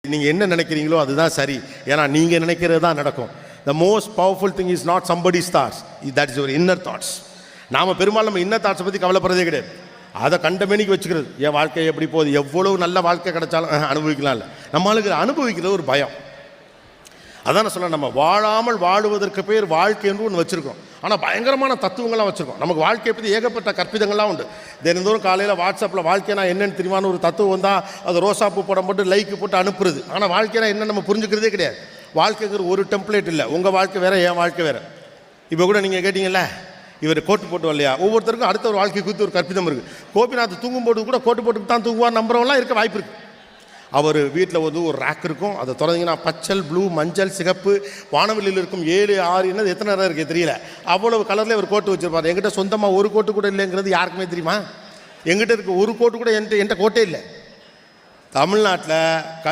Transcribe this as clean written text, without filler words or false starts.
நீங்கள் என்ன நினைக்கிறீங்களோ அதுதான் சரி. ஏன்னா நீங்கள் நினைக்கிறது தான் நடக்கும். The most powerful thing is not somebody's thoughts. That is your inner thoughts. நாம் பெரும்பாலும் நம்ம இன்னர் தாட்ஸை பற்றி கவலைப்படுறதே கிடையாது. அதை கண்டமேனிக்கு வச்சுக்கிறது. என் வாழ்க்கை எப்படி போகுது, எவ்வளோ நல்ல வாழ்க்கை கிடைச்சாலும் அனுபவிக்கலாம் இல்லை. நம்மளுக்கு அனுபவிக்கிறது ஒரு பயம். அதான் நான் சொன்னேன், நம்ம வாழாமல் வாழுவதற்கு பேர் வாழ்க்கை என்று ஒன்று வச்சுருக்கோம். ஆனால் பயங்கரமான தத்துவங்கள்லாம் வச்சுருக்கோம். நமக்கு வாழ்க்கையை பற்றி ஏகப்பட்ட கற்பிதங்கள்லாம் உண்டு. தினந்தோறும் காலையில் வாட்ஸ்அப்பில் வாழ்க்கைனா என்னென்னு தெரியுமான்னு ஒரு தத்துவம் வந்தால் அது ரோசாப்பூ படம் போட்டு லைக்கு போட்டு அனுப்புறது. ஆனால் வாழ்க்கைனா என்ன நம்ம புரிஞ்சுக்கிறதே கிடையாது. வாழ்க்கைங்கிற ஒரு டெம்ப்ளேட் இல்லை. உங்கள் வாழ்க்கை வேறு, என் வாழ்க்கை வேறு. இப்போ கூட நீங்கள் கேட்டிங்கல்ல, இவர் கோட்டு போட்டு வரலையா, ஒவ்வொருத்தருக்கும் அடுத்த ஒரு வாழ்க்கை குறித்து ஒரு கற்பிதம் இருக்குது. கோபிநாத் தூங்கும்போது கூட கோட்டு போட்டு தான் தூங்குவார் நம்புறவங்களாம் இருக்க வாய்ப்பு இருக்குது. அவர் வீட்டில் வந்து ஒரு ரேக் இருக்கும். அதை திறந்தீங்கன்னா பச்சல், ப்ளூ, மஞ்சள், சிகப்பு, வானவெளியில் இருக்கும் 7, 6 என்னது எத்தனை நேரம் இருக்குது தெரியல, அவ்வளவு கலரில் ஒரு கோட்டு வச்சுருப்பார். என்கிட்ட சொந்தமாக ஒரு கோட்டு கூட இல்லைங்கிறது யாருக்குமே தெரியுமா? எங்கிட்ட இருக்க ஒரு கோட்டு கூட என்கிட்ட கோட்டே இல்லை. தமிழ்நாட்டில்